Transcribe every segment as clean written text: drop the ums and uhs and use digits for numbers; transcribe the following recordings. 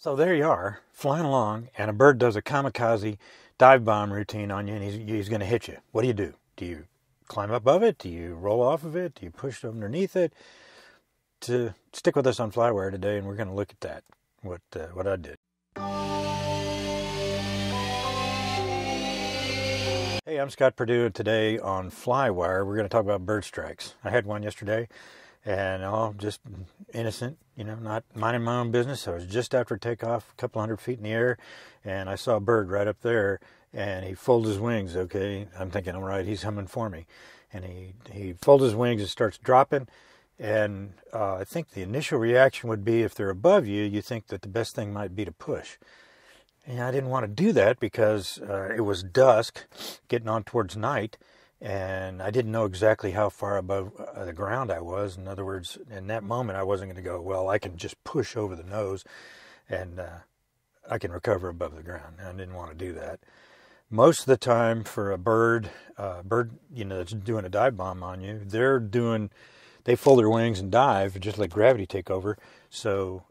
So there you are, flying along, and a bird does a kamikaze dive bomb routine on you, and he's going to hit you. What do? Do you climb above it? Do you roll off of it? Do you push underneath it? To stick with us on FlyWire today, and we're going to look at that, what I did. Hey, I'm Scott Perdue, and today on FlyWire, we're going to talk about bird strikes. I had one yesterday, and just innocent, not minding my own business. I was just after takeoff, a couple 100 feet in the air, and I saw a bird right up there, and he folds his wings, okay? I'm thinking, all right, he's humming for me. And he folds his wings and starts dropping, and I think the initial reaction would be, if they're above you, you think that the best thing might be to push. And I didn't want to do that because it was dusk, getting on towards night, and I didn't know exactly how far above the ground I was. In other words, in that moment, I wasn't going to go, well, I can just push over the nose and I can recover above the ground. And I didn't want to do that. Most of the time for a bird, that's doing a dive bomb on you, they fold their wings and dive, just let gravity take over. So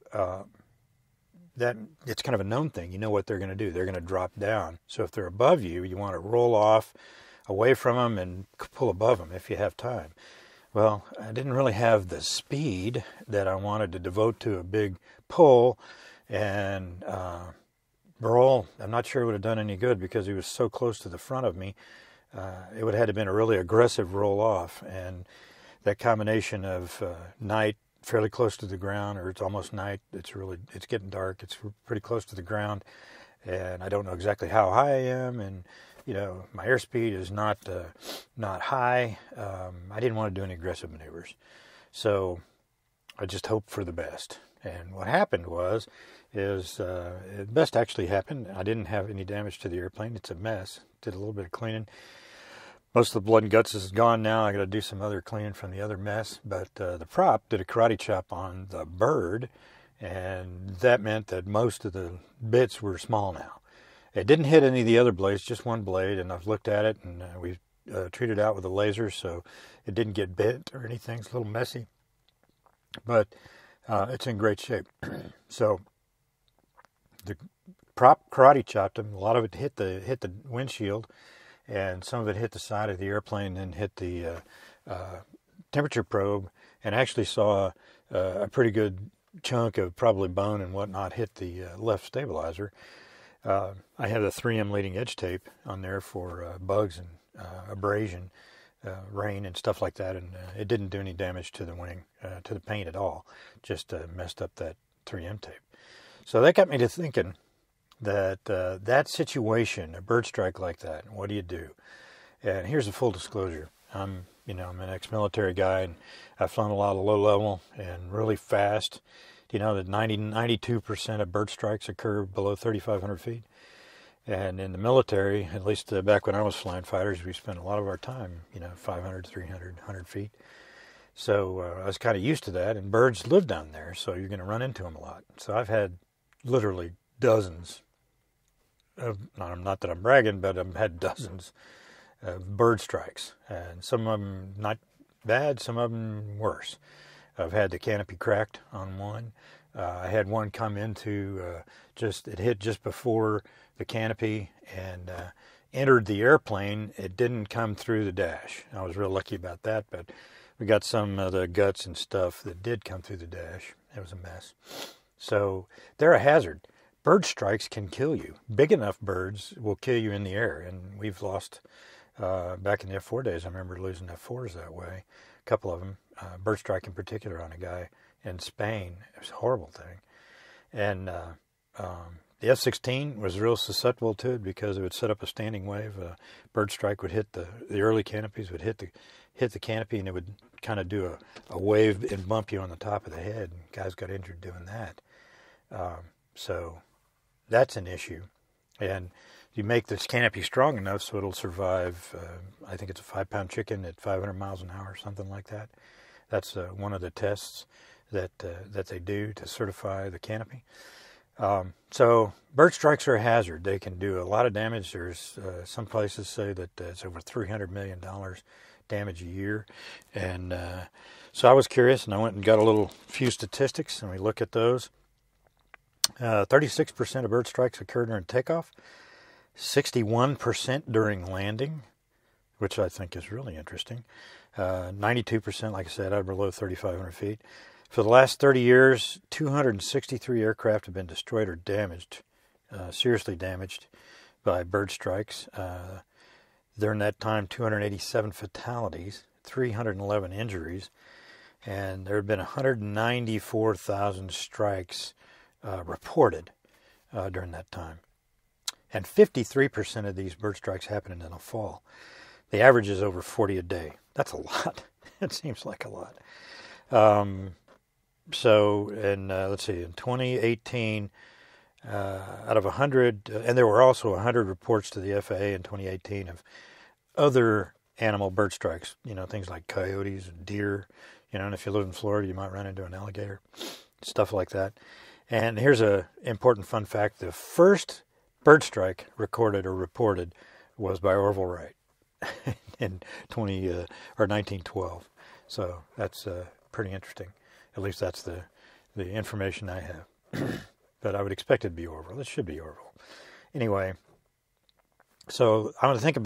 that it's kind of a known thing. You know what they're going to do. They're going to drop down. So if they're above you, you want to roll off away from them and pull above them if you have time. Well, I didn't really have the speed that I wanted to devote to a big pull, and roll, I'm not sure it would have done any good because he was so close to the front of me. It would have had to have been a really aggressive roll off, and that combination of night, fairly close to the ground, or it's almost night, it's getting dark, it's pretty close to the ground, and I don't know exactly how high I am, and my airspeed is not high. I didn't want to do any aggressive maneuvers, so I just hoped for the best. And what happened is the best actually happened. I didn't have any damage to the airplane. It's a mess. Did a little bit of cleaning. Most of the blood and guts is gone now. I got to do some other cleaning from the other mess. But the prop did a karate chop on the bird, and that meant that most of the bits were small now. It didn't hit any of the other blades, just one blade, and I've looked at it, and we treated it out with a laser, so it didn't get bent or anything. It's a little messy, but it's in great shape. So the prop karate chopped him. A lot of it hit the windshield, and some of it hit the side of the airplane and hit the temperature probe, and actually saw a pretty good chunk of probably bone and whatnot hit the left stabilizer. I have the 3M leading edge tape on there for bugs and abrasion, rain and stuff like that, and it didn't do any damage to the wing, to the paint at all, just messed up that 3M tape. So that got me to thinking that that situation, a bird strike like that, what do you do? And here's a full disclosure. I'm an ex-military guy, and I've flown a lot of low level and really fast. Do you know that 92% of bird strikes occur below 3,500 feet? And in the military, at least back when I was flying fighters, we spent a lot of our time, 500, 300, 100 feet. So I was kind of used to that, and birds live down there, so you're going to run into them a lot. So I've had literally dozens of, not that I'm bragging, but I've had dozens of bird strikes. And some of them not bad, some of them worse. I've had the canopy cracked on one. I had one come into it hit just before the canopy and entered the airplane. It didn't come through the dash. I was real lucky about that, but we got some of the guts and stuff that did come through the dash. It was a mess. So they're a hazard. Bird strikes can kill you. Big enough birds will kill you in the air, and we've lost, back in the F4 days, I remember losing F4s that way. A couple of them, bird strike in particular on a guy in Spain. It was a horrible thing. And the F-16 was real susceptible to it because it would set up a standing wave. A bird strike would hit the early canopies, would hit the canopy, and it would kind of do a wave and bump you on the top of the head. And guys got injured doing that. So that's an issue. And you make this canopy strong enough so it'll survive, I think it's a 5-pound chicken at 500 miles an hour, something like that. That's one of the tests that they do to certify the canopy. So bird strikes are a hazard. They can do a lot of damage. There's some places say that it's over $300 million damage a year. And so I was curious, and I went and got few statistics, and we look at those. 36% of bird strikes occurred during takeoff, 61% during landing, which I think is really interesting. 92%, like I said, out below 3,500 feet. For the last 30 years, 263 aircraft have been destroyed or damaged, seriously damaged by bird strikes. During that time, 287 fatalities, 311 injuries, and there have been 194,000 strikes reported during that time. And 53% of these bird strikes happened in the fall. The average is over 40 a day. That's a lot. It seems like a lot. Let's see, in 2018, out of 100, and there were also 100 reports to the FAA in 2018 of other animal bird strikes, things like coyotes and deer, and if you live in Florida, you might run into an alligator, stuff like that. And here's a important fun fact. The first bird strike recorded or reported was by Orville Wright in 1912. So that's pretty interesting. At least that's the information I have. But I would expect it to be Orville. It should be Orville. Anyway, so I want to think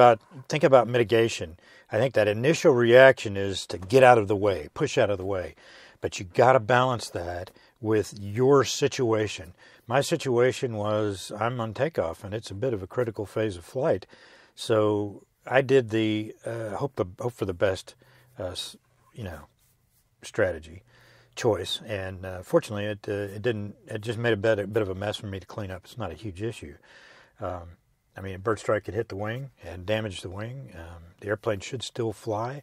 about mitigation. I think that initial reaction is to get out of the way, push out of the way. But you got to balance that with your situation. My situation was I'm on takeoff, and it's a bit of a critical phase of flight. So I did the hope for the best, strategy choice, and fortunately, it didn't. It just made a bit of a mess for me to clean up. It's not a huge issue. A bird strike could hit the wing and damage the wing. The airplane should still fly.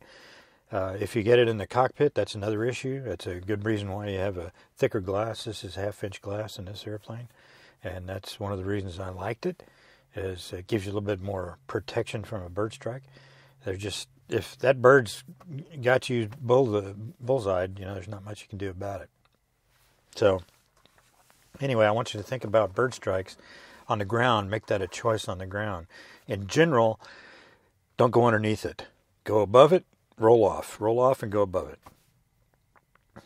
If you get it in the cockpit, that's another issue. That's a good reason why you have a thicker glass. This is half-inch glass in this airplane, and that's one of the reasons I liked it. Is it gives you a little bit more protection from a bird strike. If that bird's got you bullseyed, there's not much you can do about it. So anyway, I want you to think about bird strikes on the ground. Make that a choice on the ground. In general, don't go underneath it. Go above it, roll off and go above it.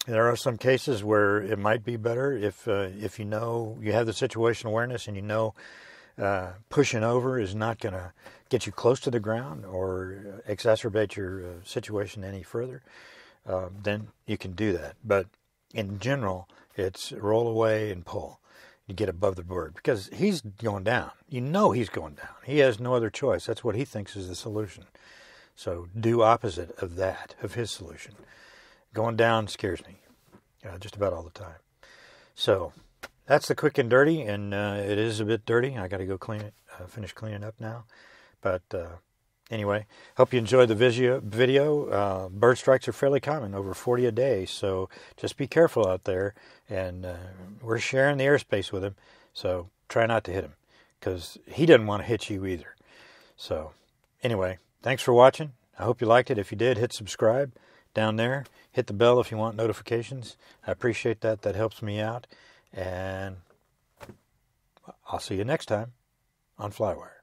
There are some cases where it might be better if you have the situation awareness and pushing over is not going to get you close to the ground or exacerbate your situation any further, then you can do that. But in general, it's roll away and pull. You get above the bird because he's going down. He's going down. He has no other choice. That's what he thinks is the solution. So do opposite of that, of his solution. Going down scares me just about all the time. So that's the quick and dirty, and it is a bit dirty. I got to go clean it, finish cleaning up now. But anyway, hope you enjoyed the video. Bird strikes are fairly common, over 40 a day, so just be careful out there. And we're sharing the airspace with him, so try not to hit him, because he doesn't want to hit you either. So anyway, thanks for watching. I hope you liked it. If you did, hit subscribe down there. Hit the bell if you want notifications. I appreciate that. That helps me out. And I'll see you next time on FlyWire.